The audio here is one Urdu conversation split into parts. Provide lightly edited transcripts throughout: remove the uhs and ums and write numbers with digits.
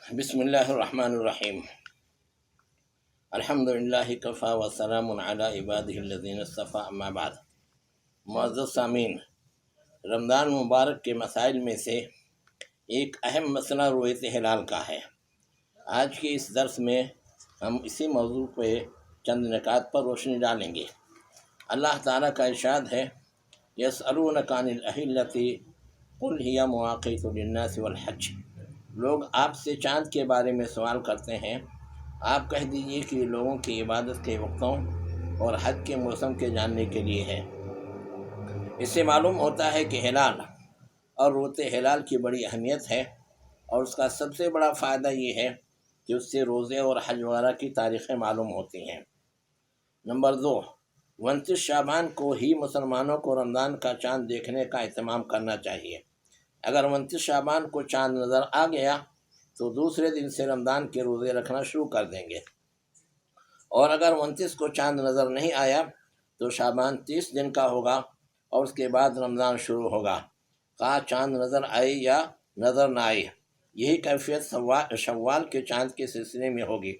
بسم اللہ الرحمن الرحیم۔ الحمد للہ کفا وسلام علی عبادہ الذین اصطفیٰ، اما بعد۔ معزز سامعین، رمضان مبارک کے مسائل میں سے ایک اہم مسئلہ رؤیت ہلال کا ہے۔ آج کے اس درس میں ہم اسی موضوع پہ چند نکات پر روشنی ڈالیں گے۔ اللہ تعالیٰ کا ارشاد ہے، یسألونک عن الأہلۃ قل ہی مواقیت للناس والحج۔ لوگ آپ سے چاند کے بارے میں سوال کرتے ہیں، آپ کہہ دیجئے کہ یہ لوگوں کی عبادت کے وقتوں اور حج کے موسم کے جاننے کے لیے ہے۔ اس سے معلوم ہوتا ہے کہ ہلال اور رؤیت ہلال کی بڑی اہمیت ہے، اور اس کا سب سے بڑا فائدہ یہ ہے کہ اس سے روزے اور حج وغیرہ کی تاریخیں معلوم ہوتی ہیں۔ نمبر 2، 29 شعبان کو ہی مسلمانوں کو رمضان کا چاند دیکھنے کا اہتمام کرنا چاہیے۔ اگر 29 شعبان کو چاند نظر آ گیا تو دوسرے دن سے رمضان کے روزے رکھنا شروع کر دیں گے، اور اگر 29 کو چاند نظر نہیں آیا تو شعبان 30 دن کا ہوگا، اور اس کے بعد رمضان شروع ہوگا، خواہ چاند نظر آئے یا نظر نہ آئے۔ یہی کیفیت شوال کے چاند کے سلسلے میں ہوگی،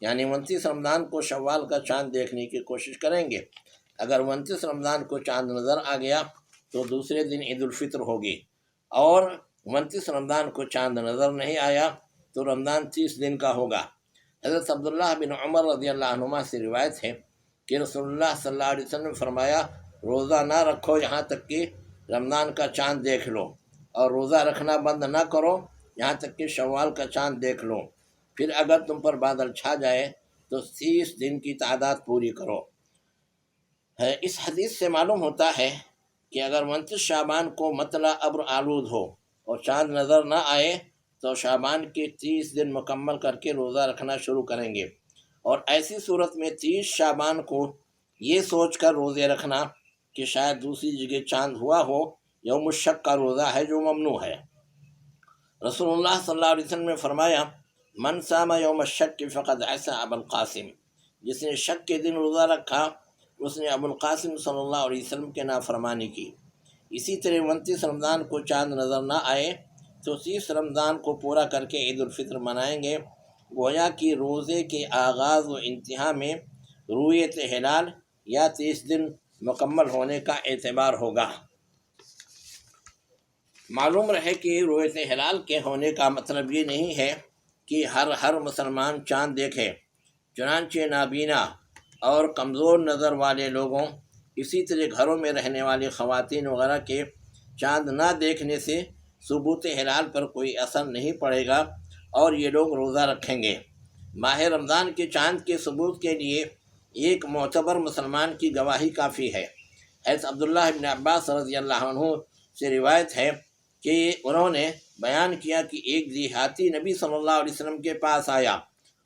یعنی 29 رمضان کو شوال کا چاند دیکھنے کی کوشش کریں گے۔ اگر 29 رمضان کو چاند نظر آ گیا تو دوسرے دن عید الفطر ہوگی، اور 29 رمضان کو چاند نظر نہیں آیا تو رمضان 30 دن کا ہوگا۔ حضرت عبداللہ بن عمر رضی اللہ عنہما سے روایت ہے کہ رسول اللہ صلی اللہ علیہ وسلم نے فرمایا، روزہ نہ رکھو یہاں تک کہ رمضان کا چاند دیکھ لو، اور روزہ رکھنا بند نہ کرو یہاں تک کہ شوال کا چاند دیکھ لو، پھر اگر تم پر بادل چھا جائے تو 30 دن کی تعداد پوری کرو۔ اس حدیث سے معلوم ہوتا ہے کہ اگر 29 شعبان کو مطلع ابر آلود ہو اور چاند نظر نہ آئے تو شعبان کے 30 دن مکمل کر کے روزہ رکھنا شروع کریں گے، اور ایسی صورت میں 30 شعبان کو یہ سوچ کر روزے رکھنا کہ شاید دوسری جگہ چاند ہوا ہو، یوم الشک کا روزہ ہے جو ممنوع ہے۔ رسول اللہ صلی اللہ علیہ وسلم نے فرمایا، من صام یوم الشک فقد عصى ابا القاسم، جس نے شک کے دن روزہ رکھا اس نے ابو القاسم صلی اللہ علیہ وسلم کے نافرمانی کی۔ اسی طرح 29 رمضان کو چاند نظر نہ آئے تو 30 رمضان کو پورا کر کے عید الفطر منائیں گے، گویا کہ روزے کے آغاز و انتہا میں رؤیت ہلال یا 30 دن مکمل ہونے کا اعتبار ہوگا۔ معلوم رہے کہ رؤیت ہلال کے ہونے کا مطلب یہ نہیں ہے کہ ہر مسلمان چاند دیکھے، چنانچہ نابینا اور کمزور نظر والے لوگوں، اسی طرح گھروں میں رہنے والی خواتین وغیرہ کے چاند نہ دیکھنے سے ثبوت ہلال پر کوئی اثر نہیں پڑے گا، اور یہ لوگ روزہ رکھیں گے۔ ماہ رمضان کے چاند کے ثبوت کے لیے ایک معتبر مسلمان کی گواہی کافی ہے۔ حضرت عبداللہ بن عباس رضی اللہ عنہ سے روایت ہے کہ انہوں نے بیان کیا کہ ایک دیہاتی نبی صلی اللہ علیہ وسلم کے پاس آیا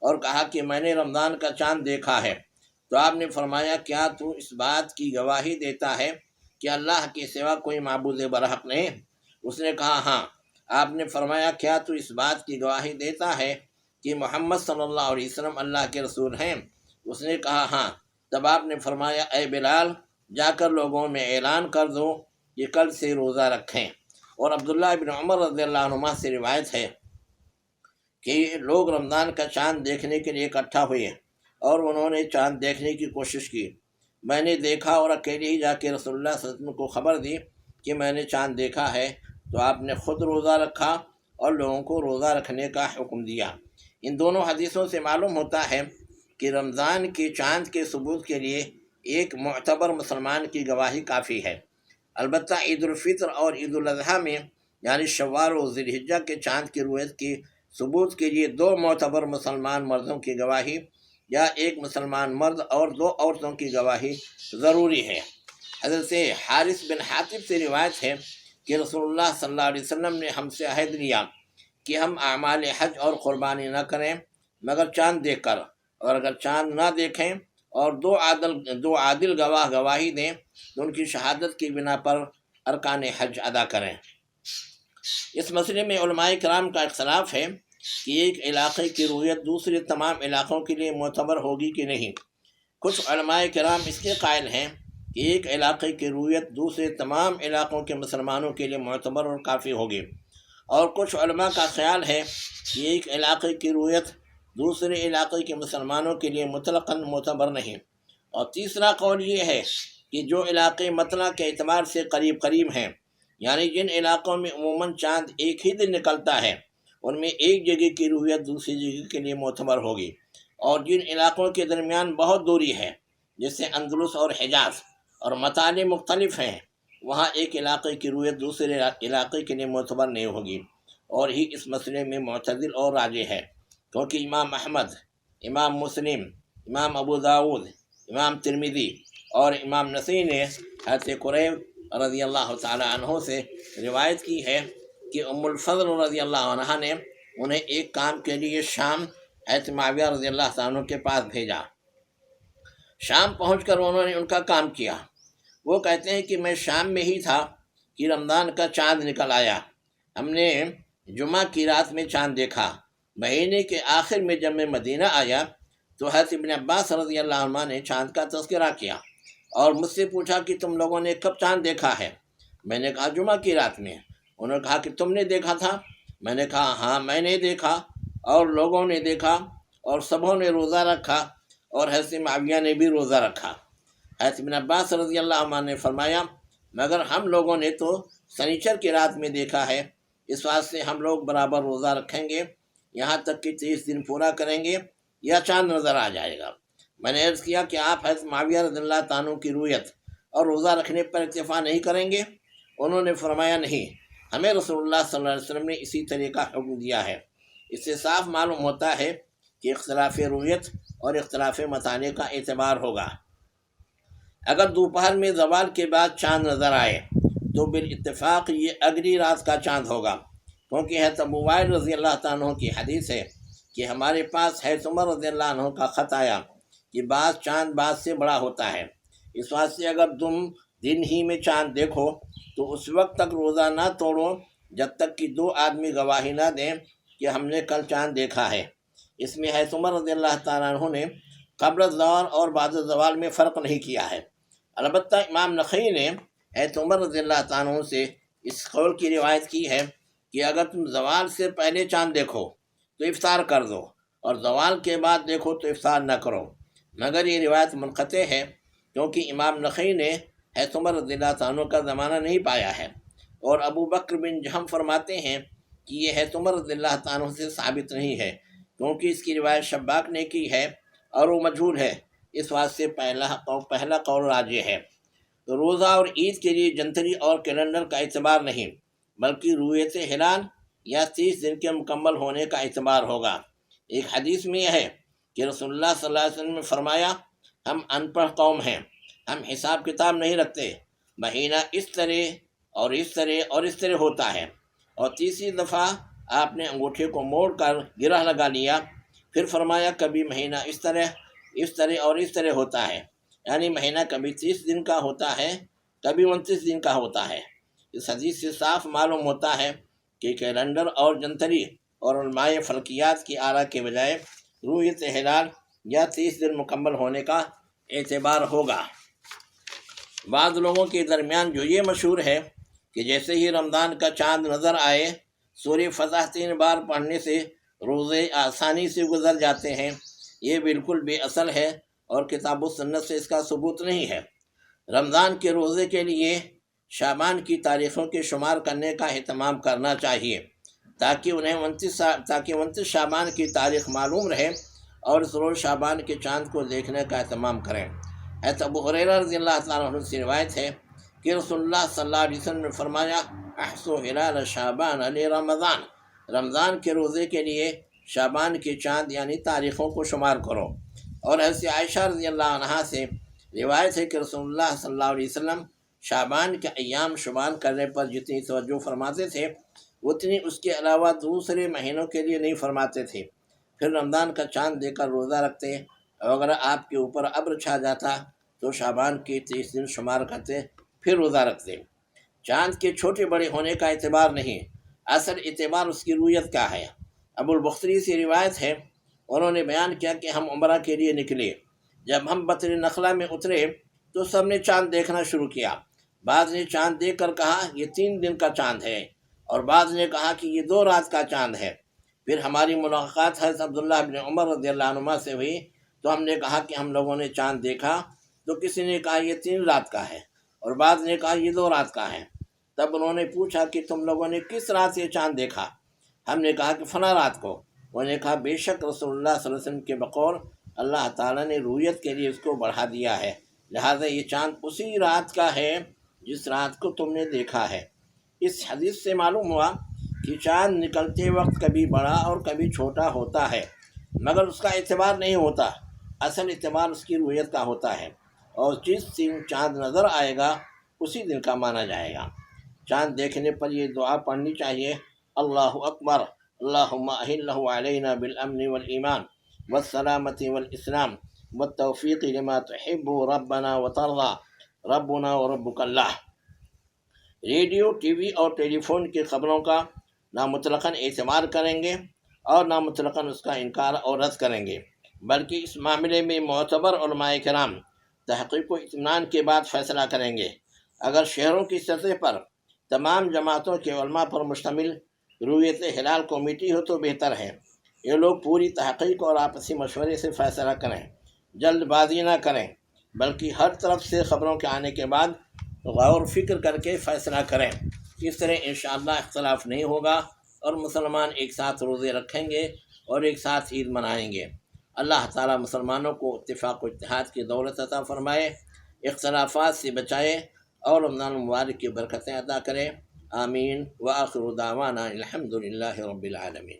اور کہا کہ میں نے رمضان کا چاند دیکھا ہے۔ تو آپ نے فرمایا، کیا تو اس بات کی گواہی دیتا ہے کہ اللہ کے سوا کوئی معبود برحق نہیں؟ اس نے کہا ہاں۔ آپ نے فرمایا، کیا تو اس بات کی گواہی دیتا ہے کہ محمد صلی اللہ علیہ وسلم اللہ کے رسول ہیں؟ اس نے کہا ہاں۔ تب آپ نے فرمایا، اے بلال، جا کر لوگوں میں اعلان کر دو کہ کل سے روزہ رکھیں۔ اور عبداللہ بن عمر رضی اللہ عنہما سے روایت ہے کہ لوگ رمضان کا چاند دیکھنے کے لیے اکٹھا ہوئے اور انہوں نے چاند دیکھنے کی کوشش کی۔ میں نے دیکھا اور اکیلے ہی جا کے رسول اللہ صلی اللہ علیہ وسلم کو خبر دی کہ میں نے چاند دیکھا ہے، تو آپ نے خود روزہ رکھا اور لوگوں کو روزہ رکھنے کا حکم دیا۔ ان دونوں حدیثوں سے معلوم ہوتا ہے کہ رمضان کے چاند کے ثبوت کے لیے ایک معتبر مسلمان کی گواہی کافی ہے۔ البتہ عید الفطر اور عید الاضحیٰ میں، یعنی شوال و ذی الحجہ کے چاند کی رؤیت کی ثبوت کے لیے 2 معتبر مسلمان مردوں کی گواہی یا ایک مسلمان مرد اور 2 عورتوں کی گواہی ضروری ہے۔ حضرت حارث بن حاتب سے روایت ہے کہ رسول اللہ صلی اللہ علیہ وسلم نے ہم سے عہد لیا کہ ہم اعمال حج اور قربانی نہ کریں مگر چاند دیکھ کر، اور اگر چاند نہ دیکھیں اور دو عادل گواہ گواہی دیں تو ان کی شہادت کی بنا پر ارکان حج ادا کریں۔ اس مسئلے میں علماء کرام کا اختلاف ہے کہ ایک علاقے کی رؤیت دوسرے تمام علاقوں کے لیے معتبر ہوگی کہ نہیں۔ کچھ علماء کرام اس کے قائل ہیں کہ ایک علاقے کی رؤیت دوسرے تمام علاقوں کے مسلمانوں کے لیے معتبر اور کافی ہوگی، اور کچھ علماء کا خیال ہے کہ ایک علاقے کی رویت دوسرے علاقے کے مسلمانوں کے لیے مطلقاً معتبر نہیں۔ اور تیسرا قول یہ ہے کہ جو علاقے مطلع کے اعتبار سے قریب قریب ہیں، یعنی جن علاقوں میں عموماً چاند ایک ہی دن نکلتا ہے، ان میں ایک جگہ کی رویت دوسری جگہ کے لیے معتبر ہوگی، اور جن علاقوں کے درمیان بہت دوری ہے جیسے اندلس اور حجاز اور مطالع مختلف ہیں، وہاں ایک علاقے کی رویت دوسرے علاقے کے لیے معتبر نہیں ہوگی۔ اور ہی اس مسئلے میں معتدل اور راجح ہے، کیونکہ امام احمد، امام مسلم، امام ابو داود، امام ترمذی اور امام نسائی نے حضرت قریب رضی اللہ تعالی عنہ سے روایت کی ہے کہ ام الفضل رضی اللہ عنہ نے انہیں ایک کام کے لیے شام حضرت معاویہ رضی اللہ تعالی عنہ کے پاس بھیجا۔ شام پہنچ کر انہوں نے ان کا کام کیا۔ وہ کہتے ہیں کہ میں شام میں ہی تھا کہ رمضان کا چاند نکل آیا۔ ہم نے جمعہ کی رات میں چاند دیکھا۔ مہینے کے آخر میں جب میں مدینہ آیا تو حضرت ابن عباس رضی اللہ عنہ نے چاند کا تذکرہ کیا اور مجھ سے پوچھا کہ تم لوگوں نے کب چاند دیکھا ہے؟ میں نے کہا جمعہ کی رات میں۔ انہوں نے کہا کہ تم نے دیکھا تھا؟ میں نے کہا ہاں میں نے دیکھا، اور لوگوں نے دیکھا، اور سبوں نے روزہ رکھا، اور حضرت معاویہ نے بھی روزہ رکھا۔ حضرت ابن عباس رضی اللہ عنہ نے فرمایا مگر ہم لوگوں نے تو سنیچر کی رات میں دیکھا ہے، اس واسطے ہم لوگ برابر روزہ رکھیں گے یہاں تک کہ 30 دن پورا کریں گے یا چاند نظر آ جائے گا۔ میں نے عرض کیا کہ آپ حضرت معاویہ رضی اللہ تعالیٰ کی رویت اور روزہ رکھنے پر اکتفا نہیں کریں گے؟ انہوں نے فرمایا نہیں، ہمیں رسول اللہ صلی اللہ علیہ وسلم نے اسی طرح کا حکم دیا ہے۔ اس سے صاف معلوم ہوتا ہے کہ اختلاف رویت اور اختلاف مطالع کا اعتبار ہوگا۔ اگر دوپہر میں زوال کے بعد چاند نظر آئے تو بالاتفاق یہ اگلی رات کا چاند ہوگا، کیونکہ حضرت ابو وائل رضی اللہ تعالیٰ عنہ کی حدیث ہے کہ ہمارے پاس حضرت عمر رضی اللہ عنہ کا خط آیا کہ بعض چاند بعض سے بڑا ہوتا ہے، اس واسطے اگر تم دن ہی میں چاند دیکھو تو اس وقت تک روزہ نہ توڑو جب تک کہ 2 آدمی گواہی نہ دیں کہ ہم نے کل چاند دیکھا ہے۔ اس میں حضرت عمر رضی اللہ تعالیٰ عنہ نے قبل الزوال اور بعد الزوال میں فرق نہیں کیا ہے۔ البتہ امام نخعی نے حضرت عمر رضی اللہ تعالیٰ عنہ سے اس قول کی روایت کی ہے کہ اگر تم زوال سے پہلے چاند دیکھو تو افطار کر دو، اور زوال کے بعد دیکھو تو افطار نہ کرو، مگر یہ روایت منقطع ہے کیونکہ امام نخعی نے حضرت عمر رضی اللہ تعالیٰ عنہ کا زمانہ نہیں پایا ہے، اور ابو بکر بن جہم فرماتے ہیں کہ یہ حضرت عمر رضی اللہ تعالیٰ عنہ سے ثابت نہیں ہے، کیونکہ اس کی روایت شباک نے کی ہے اور وہ مجہول ہے، اس واسطے پہلا قول راجح ہے۔ تو روزہ اور عید کے لیے جنتری اور کیلنڈر کا اعتبار نہیں، بلکہ رویت ہلال یا 30 دن کے مکمل ہونے کا اعتبار ہوگا۔ ایک حدیث میں یہ ہے کہ رسول اللہ صلی اللہ علیہ وسلم نے فرمایا ہم ان پڑھ قوم ہیں، ہم حساب کتاب نہیں رکھتے، مہینہ اس طرح اور اس طرح اور اس طرح ہوتا ہے، اور تیسری دفعہ آپ نے انگوٹھے کو موڑ کر گرہ لگا لیا، پھر فرمایا کبھی مہینہ اس طرح اور اس طرح ہوتا ہے، یعنی مہینہ کبھی 30 دن کا ہوتا ہے، کبھی 29 دن کا ہوتا ہے۔ اس حدیث سے صاف معلوم ہوتا ہے کہ کیلنڈر اور جنتری اور علماء فلکیات کی آراء کے بجائے رویت ہلال یا 30 دن مکمل ہونے کا اعتبار ہوگا۔ بعض لوگوں کے درمیان جو یہ مشہور ہے کہ جیسے ہی رمضان کا چاند نظر آئے سورہ فتح 3 بار پڑھنے سے روزے آسانی سے گزر جاتے ہیں، یہ بالکل بے اصل ہے اور کتاب و سنت سے اس کا ثبوت نہیں ہے۔ رمضان کے روزے کے لیے شعبان کی تاریخوں کے شمار کرنے کا اہتمام کرنا چاہیے تاکہ انہیں 29 شعبان کی تاریخ معلوم رہے اور اس روز شعبان کے چاند کو دیکھنے کا اہتمام کریں۔ حضرت ابو ہریرہ رضی اللہ تعالیٰ عنہ سے روایت ہے کہ رسول اللہ صلی اللہ علیہ وسلم نے فرمایا احصوا ہلال شعبان لرمضان، رمضان کے روزے کے لیے شعبان کے چاند یعنی تاریخوں کو شمار کرو۔ اور حضرت عائشہ رضی اللہ عنہا سے روایت ہے کہ رسول اللہ صلی اللہ علیہ وسلم شعبان کے ایام شمار کرنے پر جتنی توجہ فرماتے تھے اتنی اس کے علاوہ دوسرے مہینوں کے لیے نہیں فرماتے تھے۔ پھر رمضان کا چاند دے کر روزہ رکھتے، اور اگر آپ کے اوپر ابر چھا جاتا تو شعبان کے 30 دن شمار کرتے پھر روزہ رکھتے۔ چاند کے چھوٹے بڑے ہونے کا اعتبار نہیں، اصل اعتبار اس کی رویت کا ہے۔ ابو البختری سے روایت ہے، انہوں نے بیان کیا کہ ہم عمرہ کے لیے نکلے، جب ہم بطن نخلا میں اترے تو سب نے چاند دیکھنا شروع کیا، بعض نے چاند دیکھ کر کہا یہ 3 دن کا چاند ہے، اور بعض نے کہا کہ یہ 2 رات کا چاند ہے۔ پھر ہماری ملاقات حضرت عبداللہ بن عمر رضی اللہ عنہما سے ہوئی تو ہم نے کہا کہ ہم لوگوں نے چاند دیکھا، تو کسی نے کہا یہ 3 رات کا ہے، اور بعض نے کہا یہ 2 رات کا ہے۔ تب انہوں نے پوچھا کہ تم لوگوں نے کس رات یہ چاند دیکھا؟ ہم نے کہا کہ فلاں رات کو۔ انہوں نے کہا بے شک رسول اللہ صلی اللہ علیہ وسلم کے بقول اللہ تعالیٰ نے رویت کے لیے اس کو بڑھا دیا ہے، لہٰذا یہ چاند اسی رات کا ہے جس رات کو تم نے دیکھا ہے۔ اس حدیث سے معلوم ہوا کہ چاند نکلتے وقت کبھی بڑا اور کبھی چھوٹا ہوتا ہے، مگر اس کا اعتبار نہیں ہوتا، اصل اعتبار اس کی رویت کا ہوتا ہے، اور جس دن چاند نظر آئے گا اسی دن کا مانا جائے گا۔ چاند دیکھنے پر یہ دعا پڑھنی چاہیے، اللہ اکبر، اللہم اہلہ علینا بالامن والایمان والسلامت والاسلام والتوفیق لما تحب ربنا وترضى ربنا وربک اللہ۔ ریڈیو، ٹی وی اور ٹیلی فون کی خبروں کا نہ مطلقاً اعتبار کریں گے اور نہ مطلقاً اس کا انکار اور رد کریں گے، بلکہ اس معاملے میں معتبر علماء کرام تحقیق و اطمینان کے بعد فیصلہ کریں گے۔ اگر شہروں کی سطح پر تمام جماعتوں کے علماء پر مشتمل رویت ہلال کمیٹی ہو تو بہتر ہے۔ یہ لوگ پوری تحقیق اور آپسی مشورے سے فیصلہ کریں، جلد بازی نہ کریں، بلکہ ہر طرف سے خبروں کے آنے کے بعد غور فکر کر کے فیصلہ کریں۔ اس طرح انشاءاللہ اختلاف نہیں ہوگا اور مسلمان ایک ساتھ روزے رکھیں گے اور ایک ساتھ عید منائیں گے۔ اللہ تعالیٰ مسلمانوں کو اتفاق و اتحاد کی دولت عطا فرمائے، اختلافات سے بچائے اور رمضان المبارک کی برکتیں عطا کرے، آمین۔ وآخر دعوانا الحمد للہ رب العالمین۔